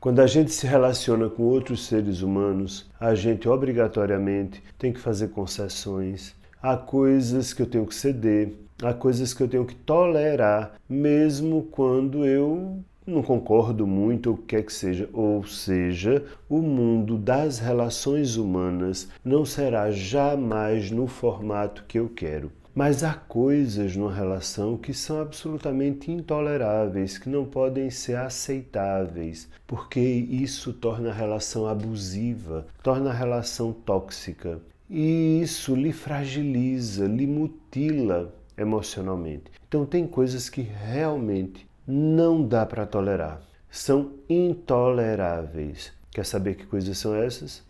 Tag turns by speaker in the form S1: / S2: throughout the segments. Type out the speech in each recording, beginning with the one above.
S1: Quando a gente se relaciona com outros seres humanos, a gente obrigatoriamente tem que fazer concessões. Há coisas que eu tenho que ceder, há coisas que eu tenho que tolerar, mesmo quando eu não concordo muito, ou o que quer que seja. Ou seja, o mundo das relações humanas não será jamais no formato que eu quero. Mas há coisas numa relação que são absolutamente intoleráveis, que não podem ser aceitáveis, porque isso torna a relação abusiva, torna a relação tóxica. E isso lhe fragiliza, lhe mutila emocionalmente. Então tem coisas que realmente não dá para tolerar. São intoleráveis. Quer saber que coisas são essas?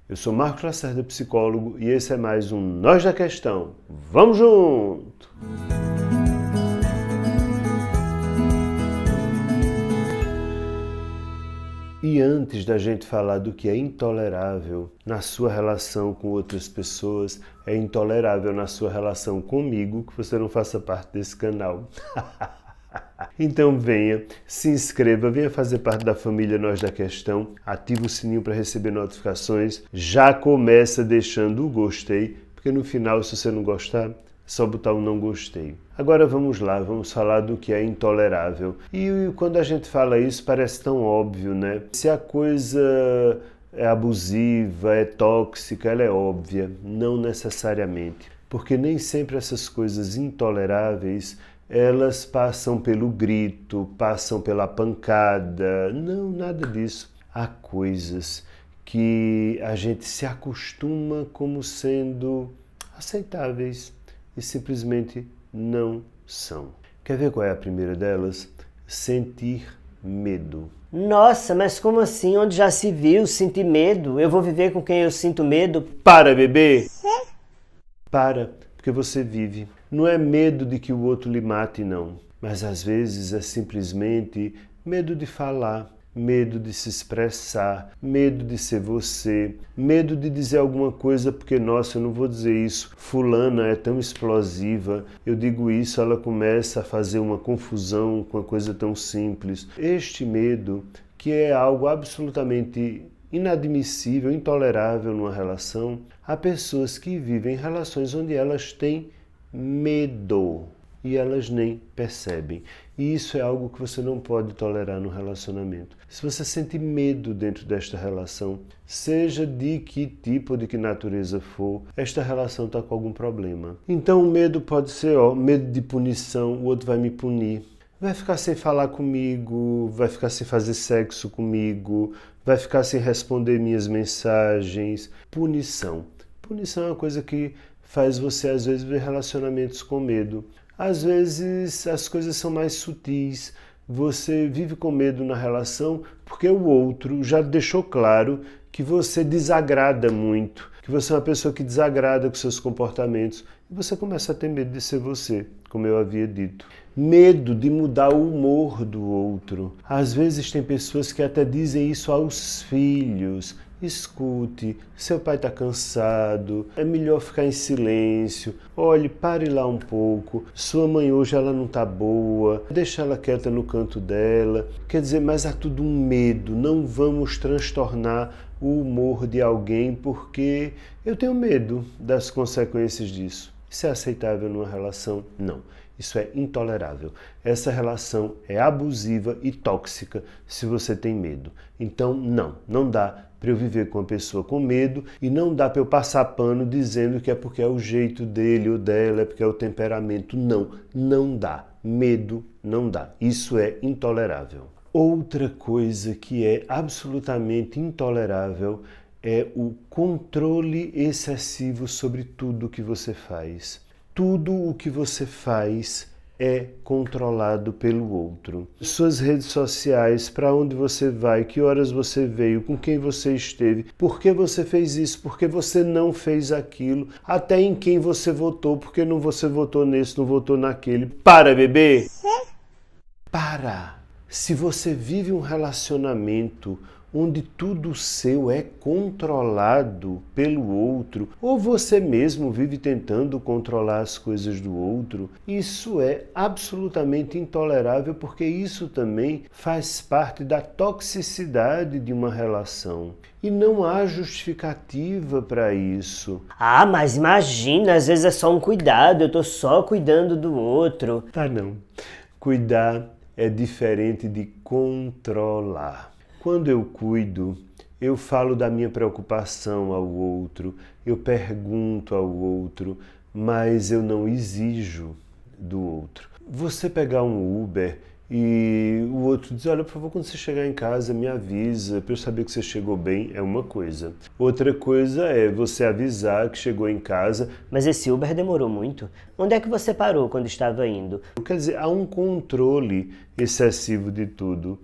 S1: Eu sou Marcos Lacerda, psicólogo, e esse é mais um Nós da Questão. Vamos junto! E antes da gente falar do que é intolerável na sua relação com outras pessoas, é intolerável na sua relação comigo que você não faça parte desse canal. Então venha, se inscreva, venha fazer parte da família Nós da Questão, ativa o sininho para receber notificações, já começa deixando o gostei, porque no final, se você não gostar, é só botar um não gostei. Agora vamos lá, vamos falar do que é intolerável. E quando a gente fala isso parece tão óbvio, né? Se a coisa é abusiva, é tóxica, ela é óbvia, não necessariamente. Porque nem sempre essas coisas intoleráveis elas passam pelo grito, passam pela pancada. Não, nada disso. Há coisas que a gente se acostuma como sendo aceitáveis e simplesmente não são. Quer ver qual é a primeira delas? Sentir medo.
S2: Nossa, mas como assim? Onde já se viu sentir medo? Eu vou viver com quem eu sinto medo?
S1: Para, bebê! Para, porque você vive. Não é medo de que o outro lhe mate, não. Mas às vezes é simplesmente medo de falar, medo de se expressar, medo de ser você, medo de dizer alguma coisa porque, nossa, eu não vou dizer isso, fulana é tão explosiva, eu digo isso, ela começa a fazer uma confusão com uma coisa tão simples. Este medo, que é algo absolutamente inadmissível, intolerável numa relação, há pessoas que vivem relações onde elas têm medo e elas nem percebem. E isso é algo que você não pode tolerar no relacionamento. Se você sente medo dentro desta relação, seja de que tipo ou de que natureza for, esta relação está com algum problema. Então o medo pode ser medo de punição, o outro vai me punir. Vai ficar sem falar comigo, vai ficar sem fazer sexo comigo, vai ficar sem responder minhas mensagens. Punição. Punição é uma coisa que faz você, às vezes, ver relacionamentos com medo. Às vezes, as coisas são mais sutis. Você vive com medo na relação porque o outro já deixou claro que você desagrada muito, que você é uma pessoa que desagrada com seus comportamentos. E você começa a ter medo de ser você, como eu havia dito. Medo de mudar o humor do outro. Às vezes tem pessoas que até dizem isso aos filhos. Escute, seu pai está cansado, é melhor ficar em silêncio, olhe, pare lá um pouco, sua mãe hoje ela não está boa, deixa ela quieta no canto dela. Quer dizer, mas há tudo um medo, não vamos transtornar o humor de alguém porque eu tenho medo das consequências disso. Isso é aceitável numa relação? Não. Isso é intolerável. Essa relação é abusiva e tóxica se você tem medo. Então, não dá para eu viver com uma pessoa com medo e não dá para eu passar pano dizendo que é porque é o jeito dele ou dela, é porque é o temperamento. Não dá. Medo não dá. Isso é intolerável. Outra coisa que é absolutamente intolerável é o controle excessivo sobre tudo que você faz. Tudo o que você faz é controlado pelo outro. Suas redes sociais, para onde você vai, que horas você veio, com quem você esteve, por que você fez isso, por que você não fez aquilo, até em quem você votou, por que não você votou nesse, não votou naquele. Para, bebê! Para! Se você vive um relacionamento onde tudo seu é controlado pelo outro, ou você mesmo vive tentando controlar as coisas do outro, isso é absolutamente intolerável, porque isso também faz parte da toxicidade de uma relação. E não há justificativa para isso.
S2: Ah, mas imagina, às vezes é só um cuidado, eu tô só cuidando do outro.
S1: Tá não. Cuidar é diferente de controlar. Quando eu cuido, eu falo da minha preocupação ao outro, eu pergunto ao outro, mas eu não exijo do outro. Você pegar um Uber e o outro diz, olha, por favor, quando você chegar em casa, me avisa para eu saber que você chegou bem, é uma coisa. Outra coisa é você avisar que chegou em casa.
S2: Mas esse Uber demorou muito. Onde é que você parou quando estava indo?
S1: Quer dizer, há um controle excessivo de tudo.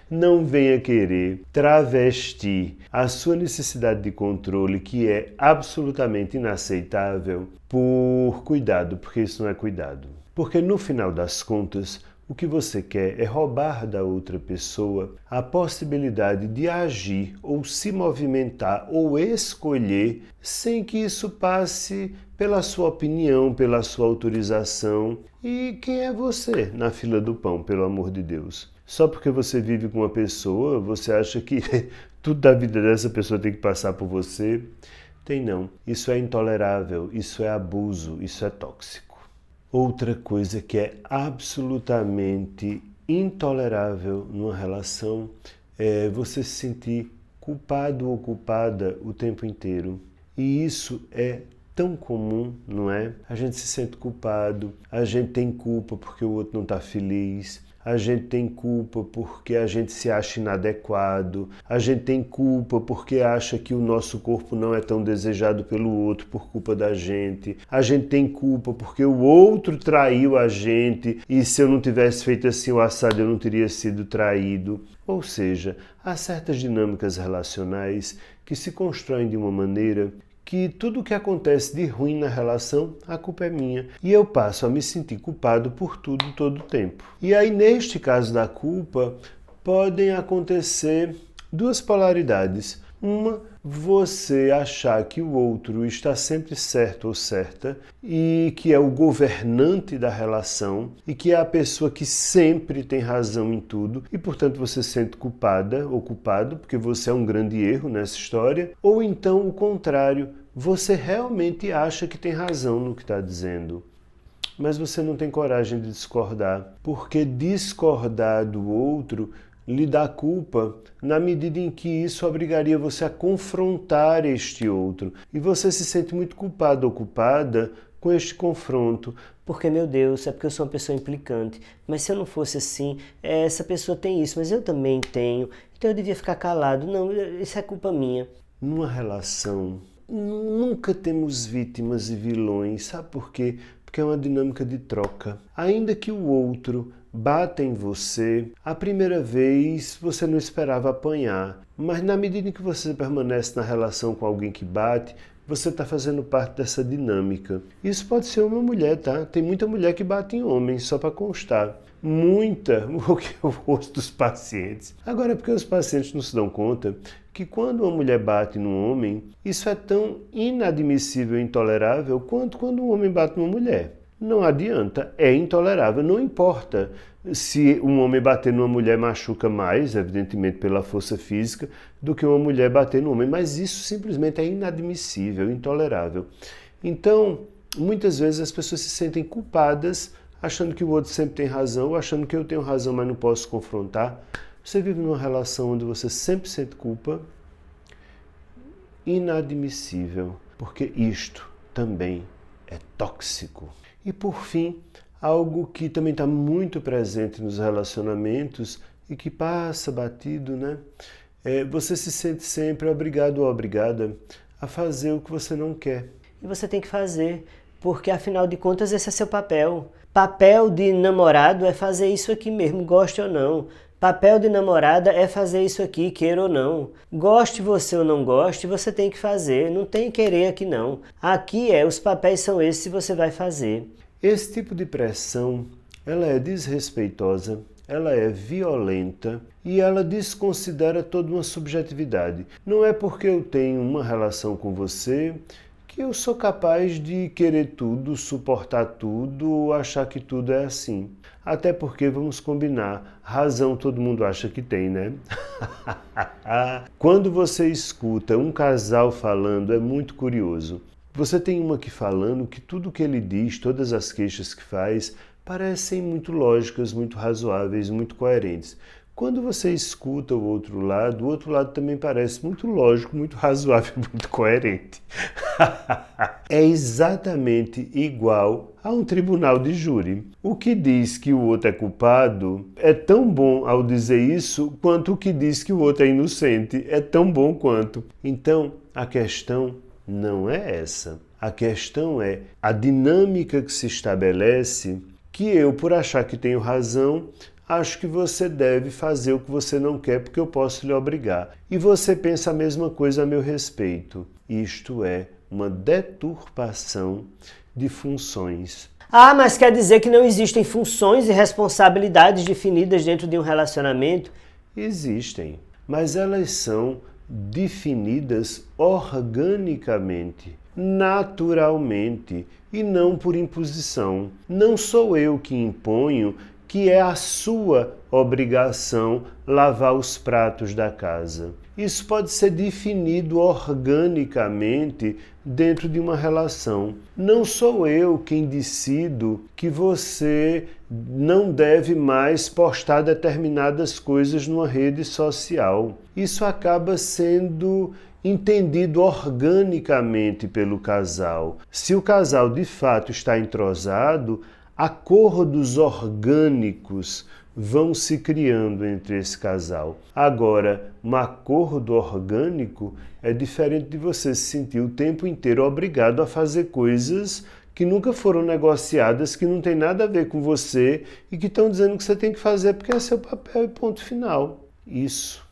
S1: Não venha querer travestir a sua necessidade de controle, que é absolutamente inaceitável, por cuidado, porque isso não é cuidado. Porque no final das contas, o que você quer é roubar da outra pessoa a possibilidade de agir ou se movimentar ou escolher sem que isso passe pela sua opinião, pela sua autorização. E quem é você na fila do pão, pelo amor de Deus? Só porque você vive com uma pessoa, você acha que tudo da vida dessa pessoa tem que passar por você? Tem não. Isso é intolerável, isso é abuso, isso é tóxico. Outra coisa que é absolutamente intolerável numa relação é você se sentir culpado ou culpada o tempo inteiro. E isso é tão comum, não é? A gente se sente culpado, a gente tem culpa porque o outro não está feliz, a gente tem culpa porque a gente se acha inadequado, a gente tem culpa porque acha que o nosso corpo não é tão desejado pelo outro por culpa da gente, a gente tem culpa porque o outro traiu a gente e se eu não tivesse feito assim o assado eu não teria sido traído. Ou seja, há certas dinâmicas relacionais que se constroem de uma maneira que tudo o que acontece de ruim na relação, a culpa é minha. E eu passo a me sentir culpado por tudo, todo o tempo. E aí, neste caso da culpa, podem acontecer duas polaridades. Uma, você achar que o outro está sempre certo ou certa e que é o governante da relação e que é a pessoa que sempre tem razão em tudo e, portanto, você se sente culpada ou culpado porque você é um grande erro nessa história. Ou então o contrário, você realmente acha que tem razão no que está dizendo, mas você não tem coragem de discordar, porque discordar do outro lhe dá culpa na medida em que isso obrigaria você a confrontar este outro. E você se sente muito culpado ou culpada com este confronto.
S2: Porque, meu Deus, é porque eu sou uma pessoa implicante. Mas se eu não fosse assim, essa pessoa tem isso, mas eu também tenho. Então eu devia ficar calado. Não, isso é culpa minha.
S1: Numa relação, nunca temos vítimas e vilões. Sabe por quê? Porque é uma dinâmica de troca. Ainda que o outro bata em você, a primeira vez você não esperava apanhar, mas na medida em que você permanece na relação com alguém que bate, você está fazendo parte dessa dinâmica. Isso pode ser uma mulher, tá? Tem muita mulher que bate em homens, só para constar. Muita, o que eu ouço dos pacientes. Agora, porque os pacientes não se dão conta que quando uma mulher bate num homem, isso é tão inadmissível e intolerável quanto quando um homem bate numa mulher. Não adianta, é intolerável, não importa se um homem bater numa mulher machuca mais, evidentemente pela força física, do que uma mulher bater num homem, mas isso simplesmente é inadmissível, intolerável. Então, muitas vezes as pessoas se sentem culpadas, achando que o outro sempre tem razão, ou achando que eu tenho razão, mas não posso confrontar. Você vive numa relação onde você sempre sente culpa, inadmissível, porque isto também é tóxico. E por fim, algo que também está muito presente nos relacionamentos e que passa batido, né? Você se sente sempre obrigado ou obrigada a fazer o que você não quer.
S2: E você tem que fazer, porque afinal de contas esse é seu papel. Papel de namorado é fazer isso aqui mesmo, goste ou não. Papel de namorada é fazer isso aqui, queira ou não. Goste você ou não goste, você tem que fazer. Não tem querer aqui não. Aqui os papéis são esses e você vai fazer.
S1: Esse tipo de pressão ela é desrespeitosa, ela é violenta e ela desconsidera toda uma subjetividade. Não é porque eu tenho uma relação com você que eu sou capaz de querer tudo, suportar tudo ou achar que tudo é assim. Até porque, vamos combinar, razão todo mundo acha que tem, né? Quando você escuta um casal falando, é muito curioso. Você tem uma aqui falando que tudo que ele diz, todas as queixas que faz, parecem muito lógicas, muito razoáveis, muito coerentes. Quando você escuta o outro lado também parece muito lógico, muito razoável, muito coerente. É exatamente igual a um tribunal de júri. O que diz que o outro é culpado é tão bom ao dizer isso quanto o que diz que o outro é inocente. É tão bom quanto. Então, a questão não é essa. A questão é a dinâmica que se estabelece que eu, por achar que tenho razão, acho que você deve fazer o que você não quer porque eu posso lhe obrigar. E você pensa a mesma coisa a meu respeito. Isto é uma deturpação de funções.
S2: Ah, mas quer dizer que não existem funções e responsabilidades definidas dentro de um relacionamento?
S1: Existem, mas elas são definidas organicamente, naturalmente e não por imposição. Não sou eu que imponho que é a sua obrigação lavar os pratos da casa. Isso pode ser definido organicamente dentro de uma relação. Não sou eu quem decido que você não deve mais postar determinadas coisas numa rede social. Isso acaba sendo entendido organicamente pelo casal. Se o casal de fato está entrosado, acordos orgânicos vão se criando entre esse casal. Agora, um acordo orgânico é diferente de você se sentir o tempo inteiro obrigado a fazer coisas que nunca foram negociadas, que não tem nada a ver com você e que estão dizendo que você tem que fazer porque é seu papel e ponto final. Isso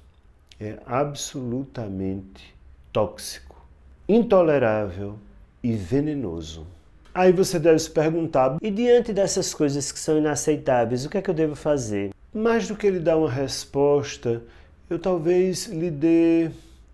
S1: é absolutamente tóxico, intolerável e venenoso. Aí você deve se perguntar,
S2: E diante dessas coisas que são inaceitáveis, o que é que eu devo fazer?
S1: mais do que lhe dar uma resposta, eu talvez lhe dê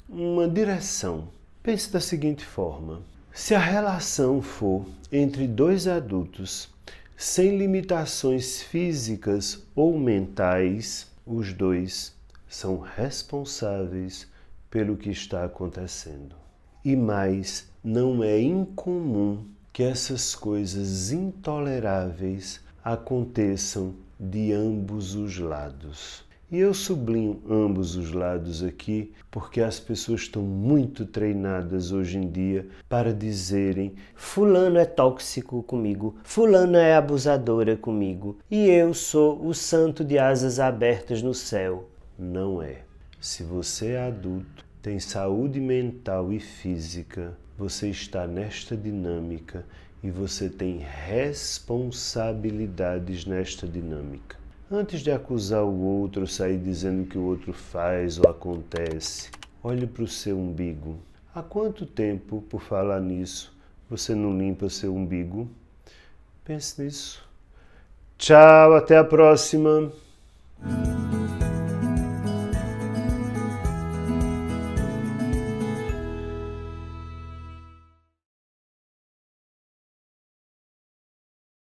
S1: uma direção. Pense da seguinte forma: se a relação for entre dois adultos, sem limitações físicas ou mentais, os dois são responsáveis pelo que está acontecendo. E mais, não é incomum que essas coisas intoleráveis aconteçam de ambos os lados. E eu sublinho ambos os lados aqui porque as pessoas estão muito treinadas hoje em dia para dizerem:
S2: fulano é tóxico comigo, fulano é abusadora comigo, e eu sou o santo de asas abertas no céu.
S1: Não é. Se você é adulto, tem saúde mental e física, você está nesta dinâmica e você tem responsabilidades nesta dinâmica. Antes de acusar o outro, sair dizendo que o outro faz ou acontece, olhe para o seu umbigo. Há quanto tempo, por falar nisso, você não limpa seu umbigo? Pense nisso. Tchau, até a próxima!